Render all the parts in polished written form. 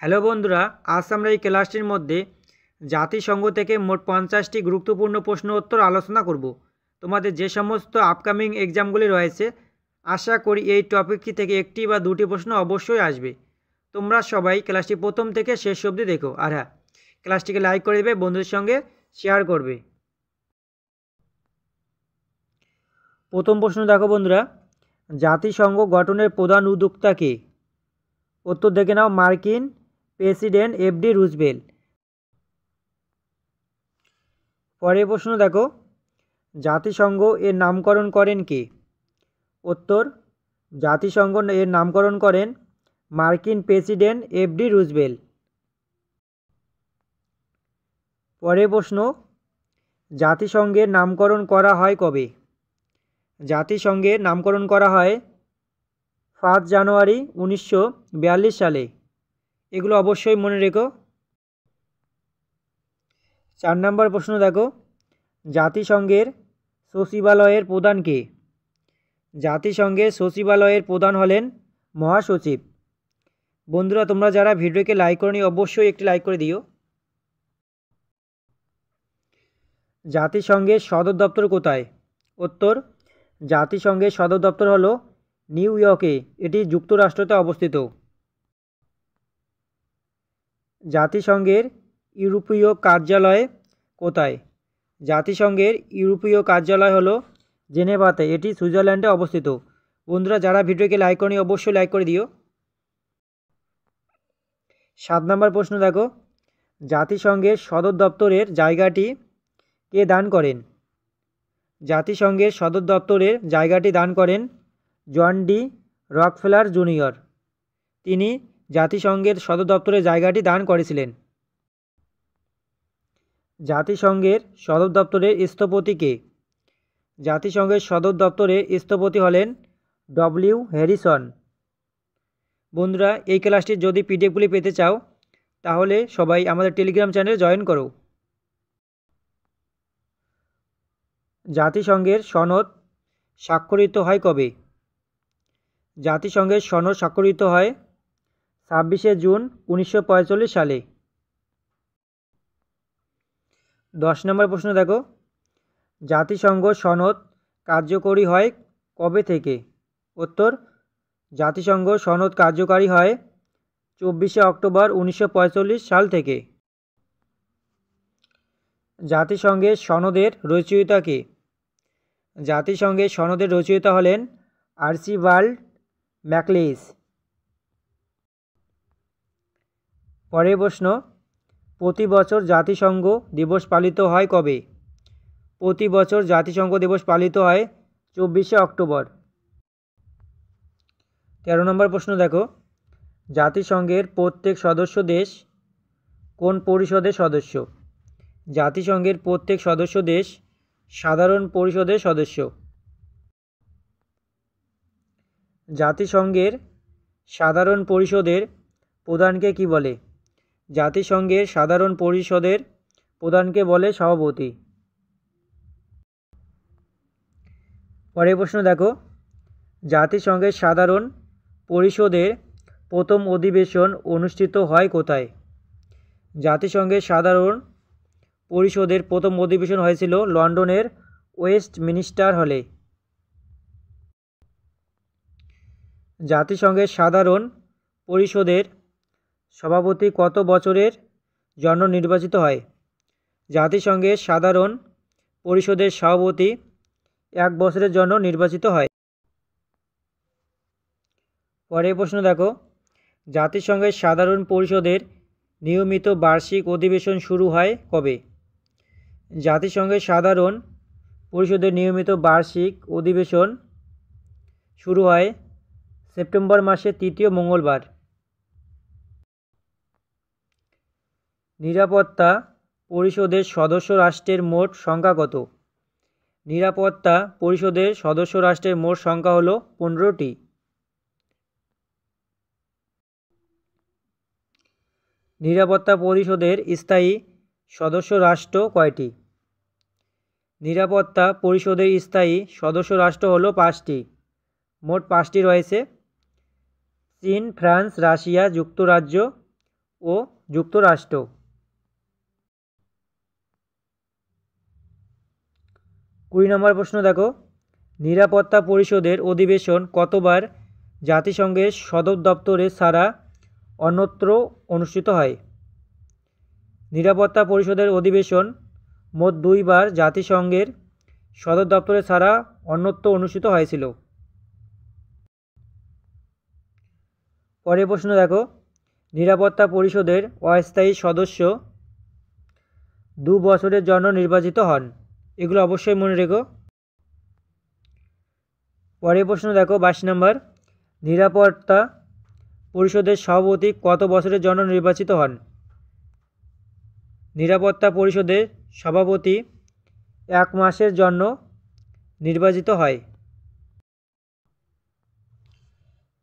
Hello বন্ধুরা, আজ আমরা এই ক্লাসটির মধ্যে জাতিসংঘ থেকে মোট 50টি গুরুত্বপূর্ণ প্রশ্ন উত্তর আলোচনা করব। তোমাদের যে সমস্ত আপকামিং এক্সামগুলি রয়েছে, আশা করি এই টপিকটি থেকে একটি বা দুটি প্রশ্ন অবশ্যই আসবে। তোমরা সবাই ক্লাসটি প্রথম থেকে শেষ অবধি দেখো। আর হ্যাঁ, ক্লাসটিকে লাইক করে দেবে, বন্ধুদের সঙ্গে শেয়ার করবে। প্রথম প্রশ্ন দেখো বন্ধুরা, জাতিসংঘ গঠনের প্রধান উদ্যোক্তা কে? উত্তর দেখে নাও, মার্কিন প্রেসিডেন্ট এফ.ডি. রুজভেল্ট। পরের প্রশ্ন দেখো, জাতিসংঘ এর নামকরণ করেন কে? উত্তর, জাতিসংঘ এর নামকরণ করেন মার্কিন প্রেসিডেন্ট এফ.ডি. রুজভেল্ট। পরের প্রশ্ন, জাতিসংঘের নামকরণ করা হয় কবে? জাতিসংঘের নামকরণ করা হয় 5 জানুয়ারি 1942 সালে। এগুলো অবশ্যই মনে রেখো। 4 নম্বর প্রশ্ন দেখো, জাতিসংঘের সচিবালয়ের প্রধান কে? জাতিসংঘের সচিবালয়ের প্রধান হলেন মহাসচিব। বন্ধুরা, তোমরা যারা ভিডিওকে লাইক করনি অবশ্যই একটি লাইক করে দিও। জাতিসংঘের সদর দপ্তর কোথায়? উত্তর, জাতিসংঘের সদর দপ্তর হলো নিউ ইয়র্কে। এটি যুক্তরাষ্ট্রতে অবস্থিত। জাতিসংঘের ইউরোপীয় কার্যালয় কোথায়? জাতিসংঘের ইউরোপীয় কার্যালয় হলো জেনেভাতে। এটি সুইজারল্যান্ডে অবস্থিত। বন্ধুরা, যারা ভিডিওকে লাইক করনি অবশ্যই লাইক করে দিও। 7 নম্বর প্রশ্ন দেখো, জাতিসংঘের সদর দপ্তরের জায়গাটি কে দান করেন? জাতিসংঘের সদর দপ্তরের জায়গাটি দান করেন জন ডি রকফেলার জুনিয়র। তিনি জাতিসংঘের সদর দপ্তরের জায়গাটি দান করেছিলেন। জাতিসংঘের সদর দপ্তরের স্থপতি কে? জাতিসংঘের সদর দপ্তরের স্থপতি হলেন ডব্লিউ হ্যারিসন। বন্ধুরা, এই ক্লাসটির যদি পিডিএফগুলি পেতে চাও তাহলে সবাই আমাদের টেলিগ্রাম চ্যানেলে জয়েন করো। জাতিসংঘের সনদ স্বাক্ষরিত হয় কবে? জাতিসংঘের সনদ স্বাক্ষরিত হয় 26 জুন 1945 সালে। 10 নম্বর প্রশ্ন দেখো, জাতিসংঘ সনদ কার্যকরী হয় কবে থেকে? উত্তর, জাতিসংঘ সনদ কার্যকারী হয় 24 অক্টোবর 1945 সাল থেকে। জাতিসংঘের সনদের রচয়িতা কে? জাতিসংঘের সনদের রচয়িতা হলেন আর্চিবাল্ড ম্যাকলেইস। পরের প্রশ্ন, প্রতি বছর জাতিসংঘ দিবস পালিত হয় কবে? প্রতি বছর জাতিসংঘ দিবস পালিত হয় 24 অক্টোবর। 13 নম্বর প্রশ্ন দেখো, জাতিসংঘের প্রত্যেক সদস্য দেশ কোন পরিষদের সদস্য? জাতিসংঘের প্রত্যেক সদস্য দেশ সাধারণ পরিষদের সদস্য। জাতিসংঘের সাধারণ পরিষদের প্রধানকে কি বলে? জাতিসংঘের সাধারণ পরিষদের প্রধানকে বলে সভাপতি। পরের প্রশ্ন দেখো, জাতিসংঘের সাধারণ পরিষদের প্রথম অধিবেশন অনুষ্ঠিত হয় কোথায়? জাতিসংঘের সাধারণ পরিষদের প্রথম অধিবেশন হয়েছিল লন্ডনের ওয়েস্টমিনিস্টার হলে। জাতিসংঘের সাধারণ পরিষদের সভাপতি কত বছরের জন্য নির্বাচিত হয়? জাতিসংঘের সাধারণ পরিষদের সভাপতি 1 বছরের জন্য নির্বাচিত হয়। পরের প্রশ্ন দেখো, জাতিসংঘের সাধারণ পরিষদের নিয়মিত বার্ষিক অধিবেশন শুরু হয় কবে? জাতিসংঘের সাধারণ পরিষদের নিয়মিত বার্ষিক অধিবেশন শুরু হয় সেপ্টেম্বর মাসের 3য় মঙ্গলবার। নিরাপত্তা পরিষদের সদস্য রাষ্ট্রের মোট সংখ্যা কত? নিরাপত্তা পরিষদের সদস্য রাষ্ট্রের মোট সংখ্যা হল 15টি। নিরাপত্তা পরিষদের স্থায়ী সদস্য রাষ্ট্র কয়টি? নিরাপত্তা পরিষদের স্থায়ী সদস্য রাষ্ট্র হল 5টি। মোট 5টি রয়েছে: চীন, ফ্রান্স, রাশিয়া, যুক্তরাজ্য ও যুক্তরাষ্ট্র। 20 নম্বর প্রশ্ন দেখো, নিরাপত্তা পরিষদের অধিবেশন কতবার জাতিসংঘের সদর দপ্তরে ছাড়া অন্যত্র অনুষ্ঠিত হয়? নিরাপত্তা পরিষদের অধিবেশন মোট 2 বার জাতিসংঘের সদর দপ্তরে ছাড়া অন্যত্র অনুষ্ঠিত হয়েছিল। পরের প্রশ্ন দেখো, নিরাপত্তা পরিষদের অস্থায়ী সদস্য 2 বছরের জন্য নির্বাচিত হন। এগুলো অবশ্যই মনে রেখো। পরের প্রশ্ন দেখো 22 নম্বর, নিরাপত্তা পরিষদের সভাপতি কত বছরের জন্য নির্বাচিত হন? নিরাপত্তা পরিষদের সভাপতি 1 মাসের জন্য নির্বাচিত হয়।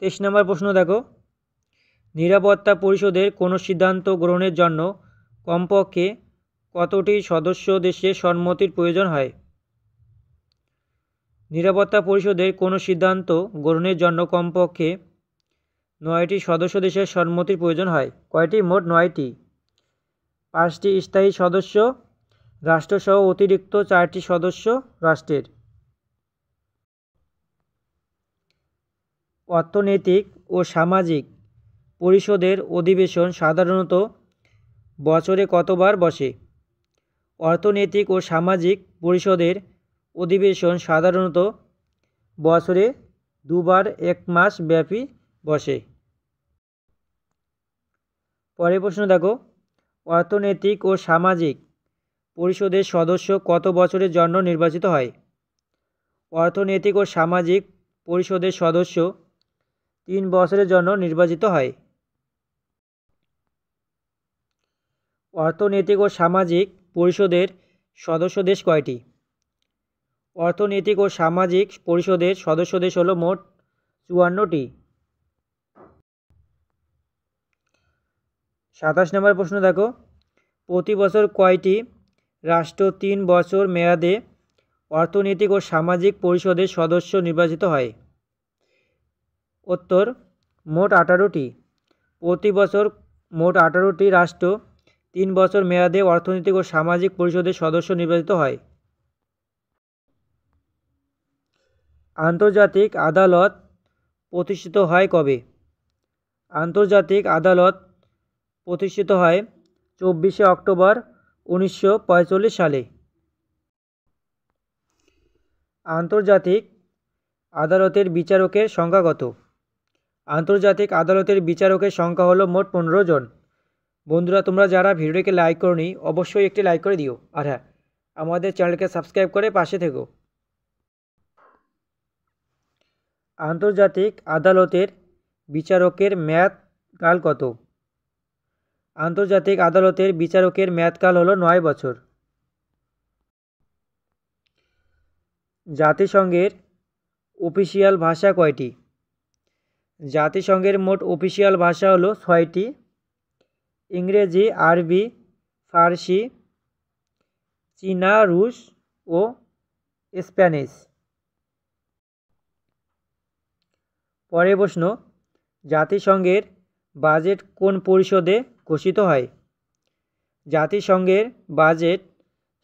23 নম্বর প্রশ্ন দেখো, নিরাপত্তা পরিষদের কোনো সিদ্ধান্ত গ্রহণের জন্য কমপক্ষে কতটি সদস্য দেশের সম্মতির প্রয়োজন হয়? নিরাপত্তা পরিষদের কোনো সিদ্ধান্ত গ্রহণের জন্য কমপক্ষে 9টি সদস্য দেশের সম্মতির প্রয়োজন হয়। কয়টি? মোট 9টি। 5টি স্থায়ী সদস্য রাষ্ট্রসহ অতিরিক্ত 4টি সদস্য রাষ্ট্রের। অর্থনৈতিক ও সামাজিক পরিষদের অধিবেশন সাধারণত বছরে কতবার বসে? অর্থনৈতিক ও সামাজিক পরিষদের অধিবেশন সাধারণত বছরে 2 বার 1 মাস ব্যাপী বসে। পরের প্রশ্ন দেখো, অর্থনৈতিক ও সামাজিক পরিষদের সদস্য কত বছরের জন্য নির্বাচিত হয়? অর্থনৈতিক ও সামাজিক পরিষদের সদস্য 3 বছরের জন্য নির্বাচিত হয়। অর্থনৈতিক ও সামাজিক পরিষদের সদস্য দেশ কয়টি? অর্থনৈতিক ও সামাজিক পরিষদের সদস্য দেশ হলো মোট 54টি। 27 নম্বর প্রশ্ন দেখো, প্রতি বছর কয়টি রাষ্ট্র 3 বছর মেয়াদে অর্থনৈতিক ও সামাজিক পরিষদের সদস্য নির্বাচিত হয়? উত্তর, মোট 18টি। প্রতি বছর মোট 18টি রাষ্ট্র 3 বছর মেয়াদে অর্থনৈতিক ও সামাজিক পরিষদের সদস্য নির্বাচিত হয়। আন্তর্জাতিক আদালত প্রতিষ্ঠিত হয় কবে? আন্তর্জাতিক আদালত প্রতিষ্ঠিত হয় 24শে অক্টোবর 1945 সালে। আন্তর্জাতিক আদালতের বিচারকের সংখ্যা কত? আন্তর্জাতিক আদালতের বিচারকের সংখ্যা হলো মোট 15 জন। বন্ধুরা, তোমরা যারা ভিডিওটিকে লাইক করোনি অবশ্যই একটি লাইক করে দিও, আর হ্যাঁ, আমাদের চ্যানেলকে সাবস্ক্রাইব করে পাশে থেকো। আন্তর্জাতিক আদালতের বিচারকের মেয়াদকাল কত? আন্তর্জাতিক আদালতের বিচারকের মেয়াদকাল হলো 9 বছর। জাতিসংঘের অফিসিয়াল ভাষা কয়টি? জাতিসংঘের মোট অফিসিয়াল ভাষা হলো 6টি। ইংরেজি, আরবি, ফার্সি, চীনা, রুশ ও স্প্যানিশ। পরের প্রশ্ন, জাতিসংঘের বাজেট কোন পরিষদে ঘোষিত হয়? জাতিসংঘের বাজেট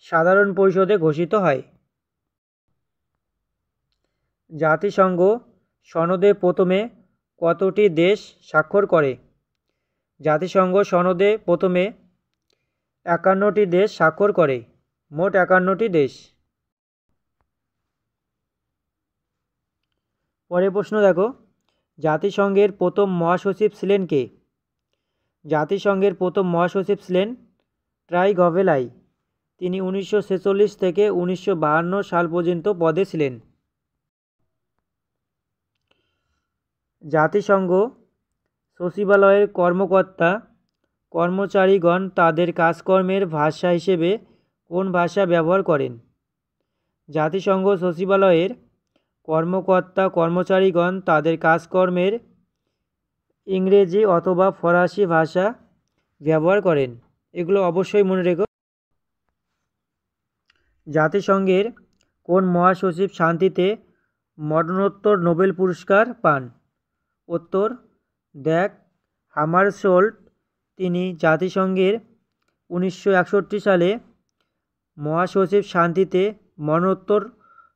সাধারণ পরিষদে ঘোষিত হয়। জাতিসংঘ সনদে প্রথমে কতটি দেশ স্বাক্ষর করে? জাতিসংঘ সনদে প্রথমে 51টি দেশ স্বাক্ষর করে। মোট 51টি দেশ। পরের প্রশ্ন দেখো, জাতিসংঘের প্রথম মহাসচিব ছিলেন কে? জাতিসংঘের প্রথম মহাসচিব ছিলেন ট্রাই গভেলাই। তিনি 1946 থেকে 1952 সাল পর্যন্ত পদে ছিলেন। জাতিসংঘ সচিবালয়ের কর্মকর্তা কর্মচারীগণ তাদের কাজকর্মের ভাষা হিসেবে কোন ভাষা ব্যবহার করেন? জাতিসংঘ সচিবালয়ের কর্মকর্তা কর্মচারীগণ তাদের কাজকর্মের ইংরেজি অথবা ফরাসি ভাষা ব্যবহার করেন। এগুলো অবশ্যই মনে রেখো। জাতিসংঘের কোন মহাসচিব শান্তিতে মরণোত্তর নোবেল পুরস্কার পান? উত্তর, ড্যাগ হামারশোল্ড। তিনি জাতিসংঘের 1961 সালে মহাসচিব শান্তিতে মরণোত্তর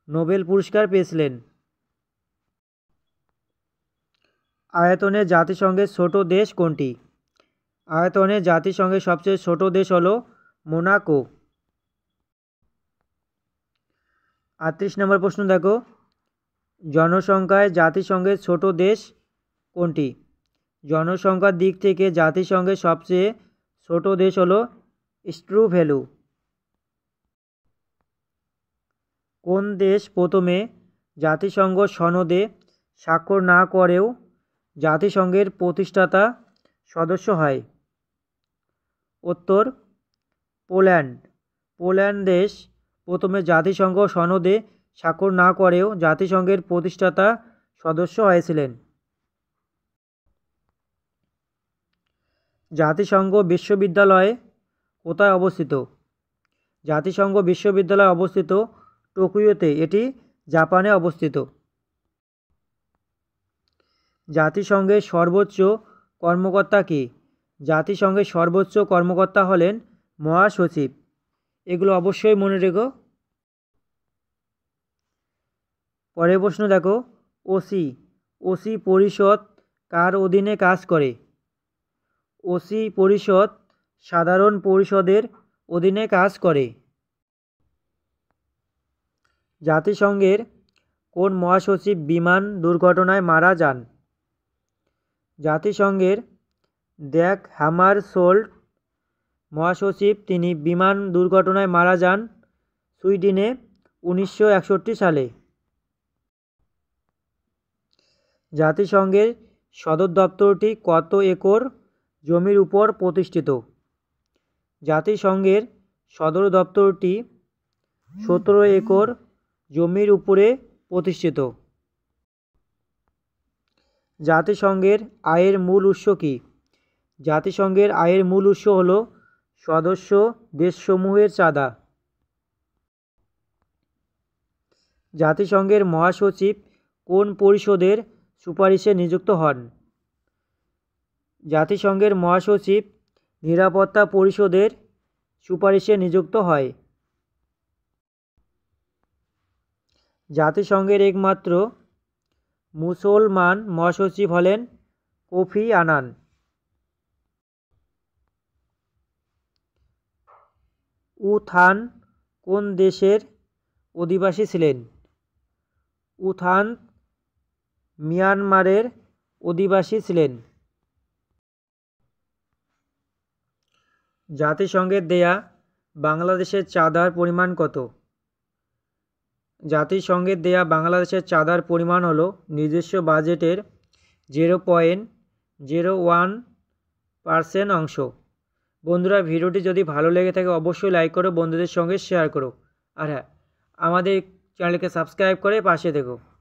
নোবেল পুরস্কার পেয়েছিলেন। আয়তনে জাতিসংঘের ছোট দেশ কোনটি? আয়তনে জাতিসংঘের সবচেয়ে ছোট দেশ হল মোনাকো। 38 নম্বর প্রশ্ন দেখো, জনসংখ্যায় জাতিসংঘের ছোট দেশ কোনটি? জনসংখ্যার দিক থেকে জাতিসংঘের সবচেয়ে ছোট দেশ হল টুভালু। কোন দেশ প্রথমে জাতিসংঘ সনদে স্বাক্ষর না করেও জাতিসংঘের প্রতিষ্ঠাতা সদস্য হয়? উত্তর পোল্যান্ড। পোল্যান্ড দেশ প্রথমে জাতিসংঘ সনদে স্বাক্ষর না করেও জাতিসংঘের প্রতিষ্ঠাতা সদস্য হয়েছিলেন। জাতিসংঘ বিশ্ববিদ্যালয় কোথায় অবস্থিত? জাতিসংঘ বিশ্ববিদ্যালয় অবস্থিত টোকিওতে, এটি জাপানে অবস্থিত। জাতিসংঘের সর্বোচ্চ কর্মকর্তা কে? জাতিসংঘের সর্বোচ্চ কর্মকর্তা হলেন মহাসচিব। এগুলো অবশ্যই মনে রেখো। পরের প্রশ্ন দেখো, ওসি পরিষদ কার অধীনে কাজ করে? ওসি পরিষদ সাধারণ পরিষদের অধীনে কাজ করে। জাতিসংঘের কোন মহাসচিব বিমান দুর্ঘটনায় মারা যান? জাতিসংঘের ড্যাগ হ্যামারশোল্ড মহাসচিব, তিনি বিমান দুর্ঘটনায় মারা যান সুইডেনে 1961 সালে। জাতিসংঘের সদর দপ্তরটি কত একর জমির উপর প্রতিষ্ঠিত? জাতিসংঘের সদর দপ্তরটি 17 একর জমির উপরে প্রতিষ্ঠিত। জাতিসংঘের আয়ের মূল উৎস কী? জাতিসংঘের আয়ের মূল উৎস হল সদস্য দেশসমূহের চাঁদা। জাতিসংঘের মহাসচিব কোন পরিষদের সুপারিশে নিযুক্ত হন? জাতিসংঘের মহাসচিব নিরাপত্তা পরিষদের সুপারিশে নিযুক্ত হয়। জাতিসংঘের একমাত্র মুসলমান মহাসচিব হলেন কোফি আনান। উথান কোন দেশের অধিবাসী ছিলেন? উথান মিয়ানমারের অধিবাসী ছিলেন। জাতিসংঘের দেয়া বাংলাদেশের চাঁদার পরিমাণ কত? জাতিসংঘের দেয়া বাংলাদেশের চাঁদার পরিমাণ হল নিজস্ব বাজেটের 0.01% অংশ। বন্ধুরা, ভিডিওটি যদি ভালো লেগে থাকে অবশ্যই লাইক করো, বন্ধুদের সঙ্গে শেয়ার করো, আর হ্যাঁ, আমাদের চ্যানেলকে সাবস্ক্রাইব করে পাশে থেকো।